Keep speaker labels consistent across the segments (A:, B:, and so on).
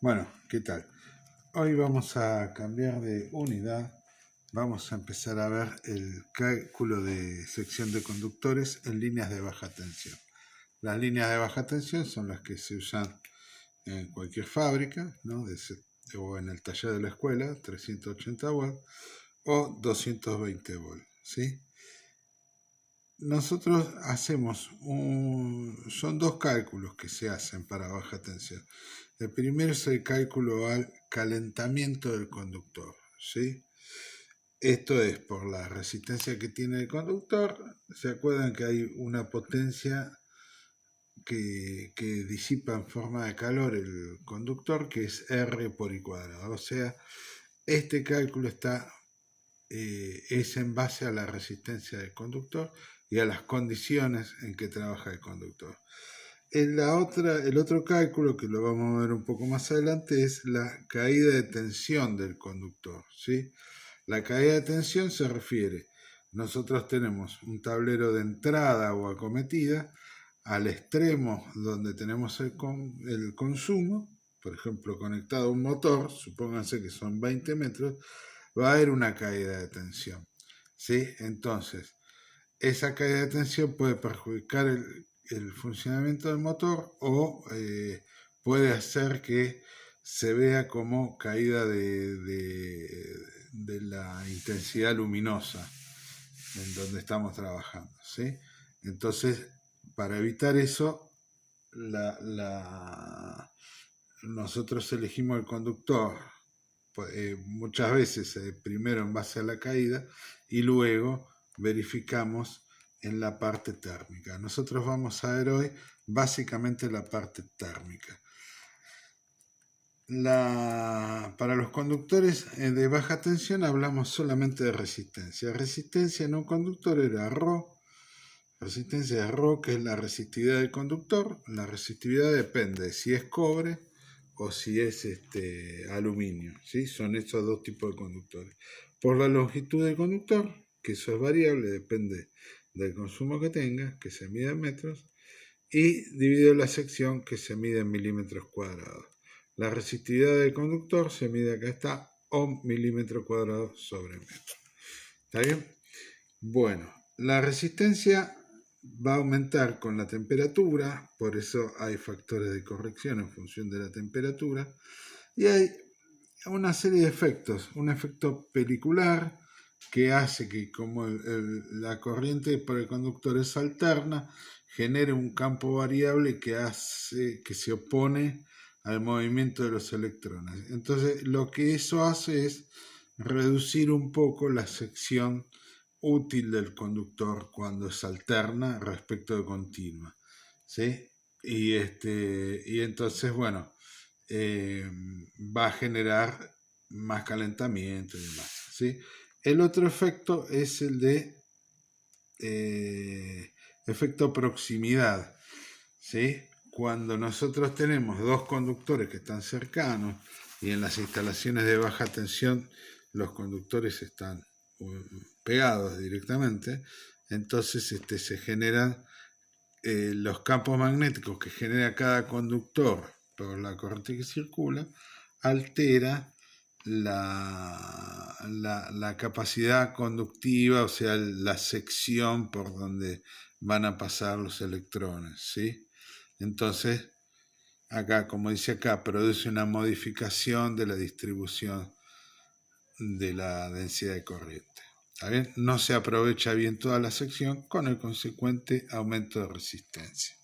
A: Bueno, ¿qué tal? Hoy vamos a cambiar de unidad. Vamos a empezar a ver el cálculo de sección de conductores en líneas de baja tensión. Las líneas de baja tensión son las que se usan en cualquier fábrica, ¿no? O en el taller de la escuela, 380 volts o 220 volts, ¿sí? Nosotros son dos cálculos que se hacen para baja tensión. El primero es el cálculo al calentamiento del conductor, ¿sí? Esto es por la resistencia que tiene el conductor. ¿Se acuerdan que hay una potencia que disipa en forma de calor el conductor, que es R por I cuadrado? O sea, este cálculo es en base a la resistencia del conductor y a las condiciones en que trabaja el conductor. El otro cálculo, que lo vamos a ver un poco más adelante, es la caída de tensión del conductor, ¿sí? La caída de tensión se refiere, nosotros tenemos un tablero de entrada o acometida, al extremo donde tenemos el consumo, por ejemplo, conectado a un motor, supónganse que son 20 metros, va a haber una caída de tensión, ¿sí? Entonces, esa caída de tensión puede perjudicar el funcionamiento del motor o puede hacer que se vea como caída de la intensidad luminosa en donde estamos trabajando, ¿sí? Entonces, para evitar eso, nosotros elegimos el conductor muchas veces primero en base a la caída y luego verificamos en la parte térmica. Nosotros vamos a ver hoy básicamente la parte térmica. Para los conductores de baja tensión hablamos solamente de resistencia. Resistencia en un conductor era ρ. Resistencia de ρ, que es la resistividad del conductor. La resistividad depende si es cobre o si es aluminio, ¿sí? Son estos dos tipos de conductores. Por la longitud del conductor, que eso es variable, depende del consumo que tenga, que se mide en metros, y dividido la sección, que se mide en milímetros cuadrados. La resistividad del conductor se mide, acá está, ohm milímetro cuadrado sobre metro. ¿Está bien? Bueno, la resistencia va a aumentar con la temperatura, por eso hay factores de corrección en función de la temperatura, y hay una serie de efectos. Un efecto pelicular que hace que, como la corriente por el conductor es alterna, genere un campo variable que se opone al movimiento de los electrones. Entonces, lo que eso hace es reducir un poco la sección útil del conductor cuando es alterna respecto de continua, ¿sí? Y entonces, bueno, va a generar más calentamiento y demás, ¿sí? El otro efecto es el de efecto proximidad, ¿sí? Cuando nosotros tenemos dos conductores que están cercanos y en las instalaciones de baja tensión los conductores están pegados directamente, entonces se generan los campos magnéticos que genera cada conductor por la corriente que circula, altera la capacidad conductiva, o sea, la sección por donde van a pasar los electrones, ¿sí? Entonces, acá, como dice acá, produce una modificación de la distribución de la densidad de corriente. ¿Está bien? No se aprovecha bien toda la sección con el consecuente aumento de resistencia.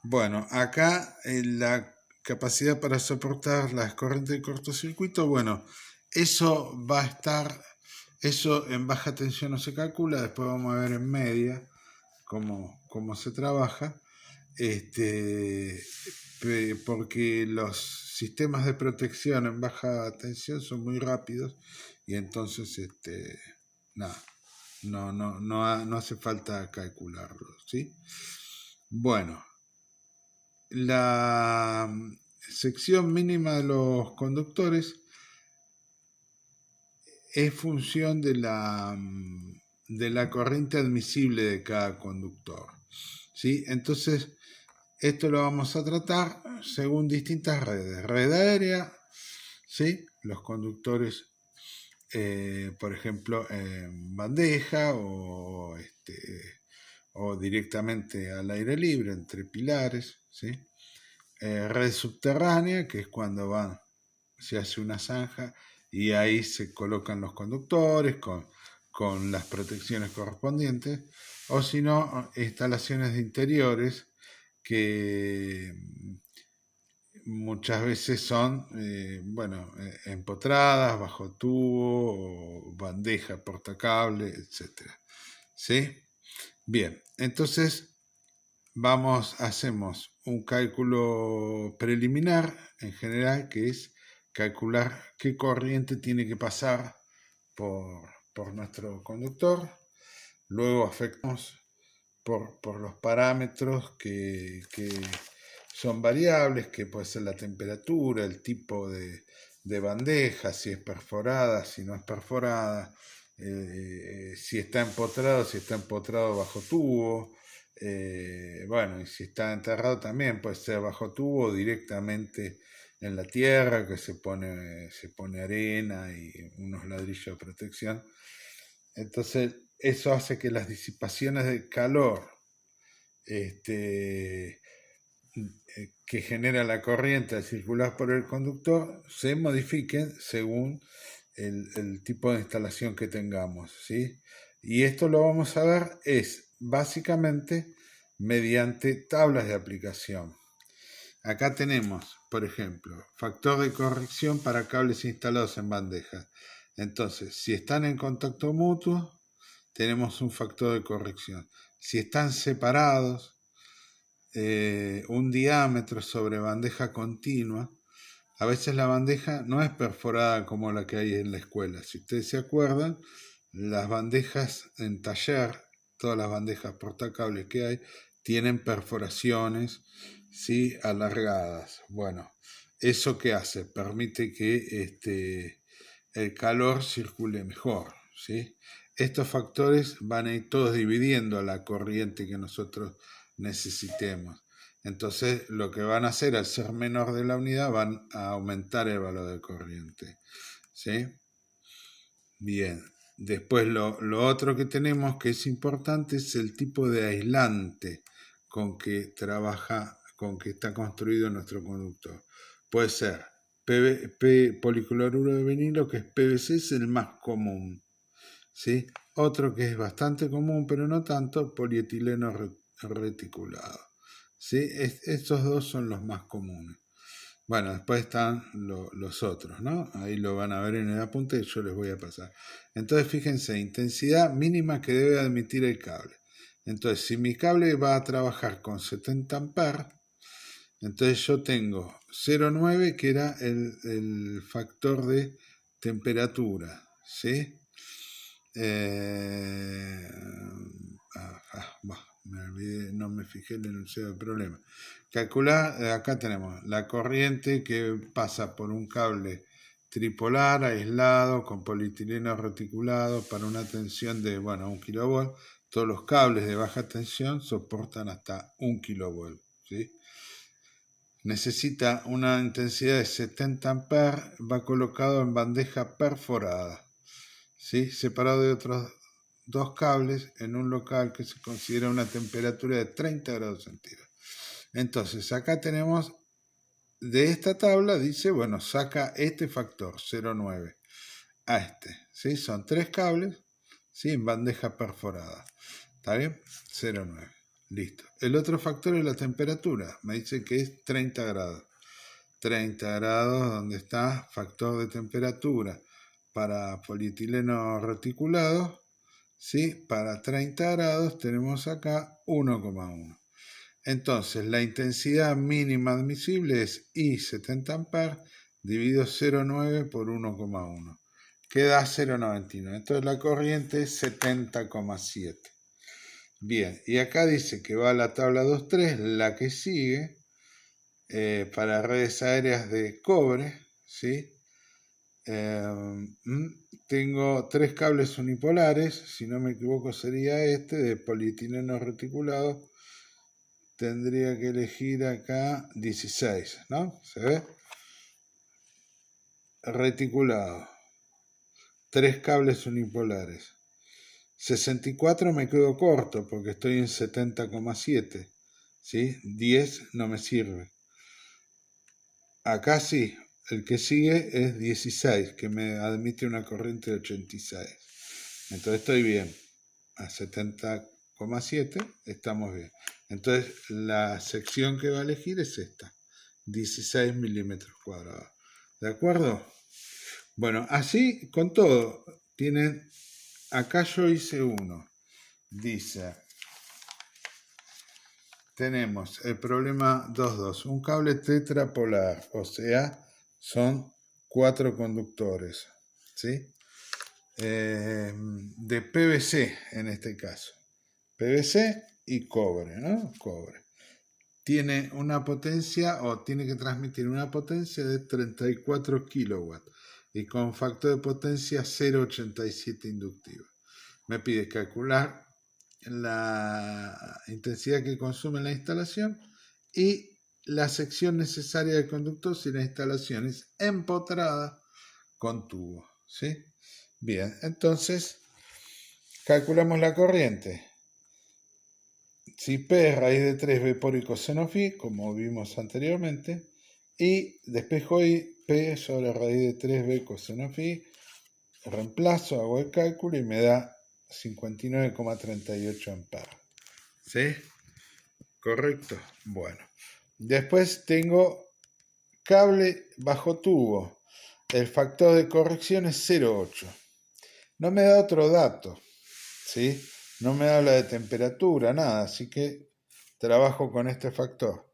A: Bueno, acá la capacidad para soportar las corrientes de cortocircuito, bueno, eso va a estar, eso en baja tensión no se calcula, después vamos a ver en media cómo se trabaja, porque los sistemas de protección en baja tensión son muy rápidos y entonces nada, no hace falta calcularlo, ¿sí? Bueno, la sección mínima de los conductores es función de la corriente admisible de cada conductor, ¿sí? Entonces, Esto lo vamos a tratar según distintas redes. Red aérea, ¿sí? Los conductores, por ejemplo, en bandeja o directamente al aire libre, entre pilares, ¿sí? Red subterránea, que es cuando se hace una zanja y ahí se colocan los conductores con las protecciones correspondientes, o si no, instalaciones de interiores que muchas veces son, empotradas, bajo tubo, o bandeja, portacable, etcétera. ¿Sí? Bien, entonces hacemos un cálculo preliminar en general, que es calcular qué corriente tiene que pasar por nuestro conductor. Luego afectamos por los parámetros que son variables, que puede ser la temperatura, el tipo de bandeja, si es perforada, si no es perforada, si está empotrado bajo tubo. Bueno, y si está enterrado también puede ser bajo tubo o directamente en la tierra, que se pone arena y unos ladrillos de protección. Entonces, eso hace que las disipaciones de calor este, que genera la corriente al circular por el conductor se modifiquen según el tipo de instalación que tengamos, ¿sí? Y esto lo vamos a ver es básicamente mediante tablas de aplicación. Acá tenemos, por ejemplo, factor de corrección para cables instalados en bandejas. Entonces, si están en contacto mutuo, tenemos un factor de corrección. Si están separados, un diámetro sobre bandeja continua. A veces la bandeja no es perforada como la que hay en la escuela. Si ustedes se acuerdan, las bandejas en taller, todas las bandejas portacables que hay, tienen perforaciones, ¿sí? Alargadas. Bueno, ¿eso qué hace? Permite que el calor circule mejor, ¿sí? Estos factores van a ir todos dividiendo la corriente que nosotros necesitemos. Entonces, lo que van a hacer al ser menor de la unidad, van a aumentar el valor de corriente. ¿Sí? Bien. Después, lo otro que tenemos que es importante es el tipo de aislante con que trabaja, con que está construido nuestro conductor. Puede ser policloruro de vinilo, que es PVC, es el más común. ¿Sí? Otro que es bastante común, pero no tanto, polietileno reticulado. ¿Sí? Estos dos son los más comunes. Bueno, después están los otros, ¿no? Ahí lo van a ver en el apunte y yo les voy a pasar. Entonces, fíjense, intensidad mínima que debe admitir el cable. Entonces, si mi cable va a trabajar con 70 amperes, entonces yo tengo 0,9, que era el factor de temperatura, ¿sí? Me olvidé, no me fijé el enunciado del problema. Calcular, acá tenemos la corriente que pasa por un cable tripolar aislado con polietileno reticulado para una tensión de, 1 kilovolt. Todos los cables de baja tensión soportan hasta 1 kilovolt, ¿sí? Necesita una intensidad de 70 amperes, va colocado en bandeja perforada, ¿sí? Separado de otros dos cables en un local que se considera una temperatura de 30 grados centígrados. Entonces, acá tenemos, de esta tabla dice, bueno, saca este factor, 0,9, a ¿sí? Son 3 cables, ¿sí? En bandeja perforada. ¿Está bien? 0,9. Listo. El otro factor es la temperatura. Me dice que es 30 grados. 30 grados, donde está factor de temperatura para polietileno reticulado, ¿sí? Para 30 grados tenemos acá 1,1. Entonces, la intensidad mínima admisible es I 70 amperes dividido 0,9 por 1,1. Queda 0,99. Entonces, la corriente es 70,7. Bien, y acá dice que va a la tabla 2.3, la que sigue, para redes aéreas de cobre, ¿sí? Tengo 3 cables unipolares, si no me equivoco sería de polietileno reticulado, tendría que elegir acá 16, ¿no? ¿Se ve? Reticulado. 3 cables unipolares. 64 me quedo corto porque estoy en 70,7. ¿Sí? 10 no me sirve. Acá sí, el que sigue es 16, que me admite una corriente de 86. Entonces estoy bien. A 70,7 estamos bien. Entonces la sección que va a elegir es esta. 16 milímetros cuadrados. ¿De acuerdo? Bueno, así con todo. Tienen, acá yo hice uno. Dice, tenemos el problema 2.2, un cable tetrapolar, o sea, son 4 conductores, ¿sí? De PVC en este caso. PVC y cobre, ¿no? Cobre. Tiene una potencia o tiene que transmitir una potencia de 34 kilowatts y con factor de potencia 0,87 inductivo. Me pide calcular la intensidad que consume la instalación y la sección necesaria del conductor si la instalación es empotrada con tubo, ¿sí? Bien, entonces calculamos la corriente. Si P es raíz de 3B por I coseno phi, como vimos anteriormente, y despejo I, P sobre raíz de 3B coseno phi, reemplazo, hago el cálculo y me da 59,38 amperes. ¿Sí? ¿Correcto? Bueno. Después tengo cable bajo tubo. El factor de corrección es 0,8. No me da otro dato. ¿Sí? No me habla de temperatura, nada. Así que trabajo con este factor.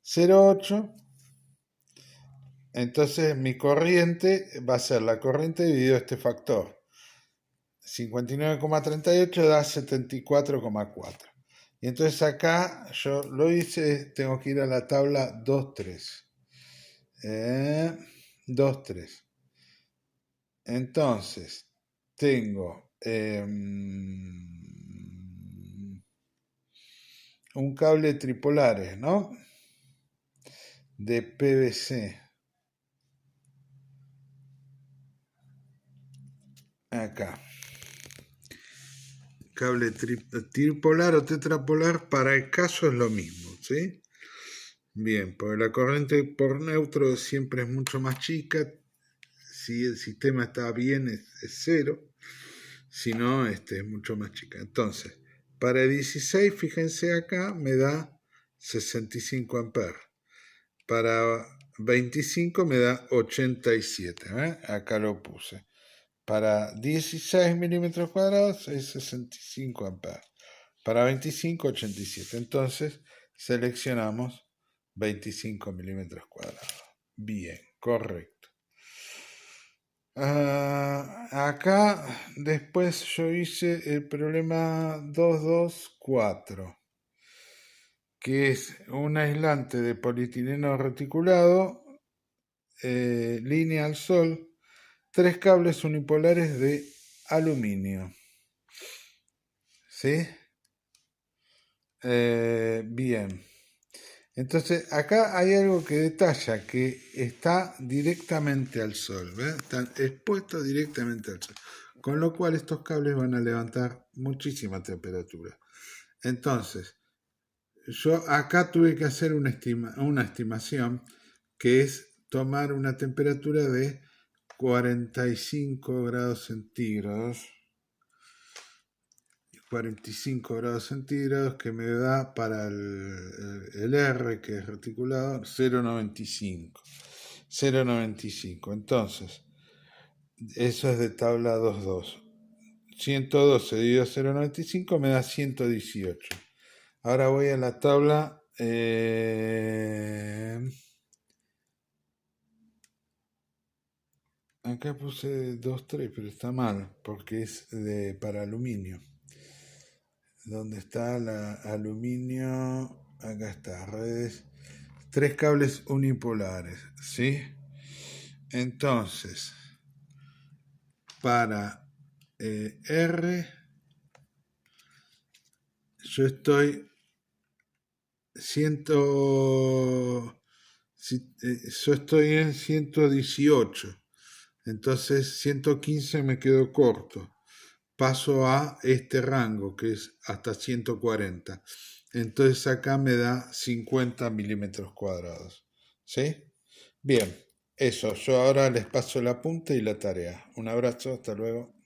A: 0,8. Entonces mi corriente va a ser la corriente dividido este factor. 59,38 da 74,4. Y entonces acá yo lo hice, tengo que ir a la tabla 2.3. 2.3. Entonces, tengo un cable tripolares, ¿no? De PVC. Acá. Cable tripolar o tetrapolar, para el caso es lo mismo, ¿sí? Bien, porque la corriente por neutro siempre es mucho más chica. Si el sistema está bien es 0, si no, es mucho más chica. Entonces, para 16, fíjense acá, me da 65 amperes. Para 25 me da 87, ¿eh? Acá lo puse. Para 16 milímetros cuadrados es 65 amperes. Para 25, 87. Entonces, seleccionamos 25 milímetros cuadrados. Bien, correcto. Acá después yo hice el problema 224, que es un aislante de polietileno reticulado, línea al sol, 3 cables unipolares de aluminio. ¿Sí? Bien. Entonces, acá hay algo que detalla, que está directamente al sol, ¿ves? Están expuestos directamente al sol, con lo cual estos cables van a levantar muchísima temperatura. Entonces, yo acá tuve que hacer una estimación, que es tomar una temperatura de 45 grados centígrados, 45 grados centígrados, que me da para el R, que es reticulado, 0,95. 0,95. Entonces, eso es de tabla 2.2. 112 dividido 0,95 me da 118. Ahora voy a la tabla... acá puse 2,3, pero está mal, porque es para aluminio. ¿Dónde está la aluminio? Acá está, redes. 3 cables unipolares, ¿sí? Entonces, para R, yo estoy yo estoy en 118, entonces 115 me quedo corto. Paso a este rango que es hasta 140. Entonces acá me da 50 milímetros cuadrados. ¿Sí? Bien, eso. Yo ahora les paso la punta y la tarea. Un abrazo, hasta luego.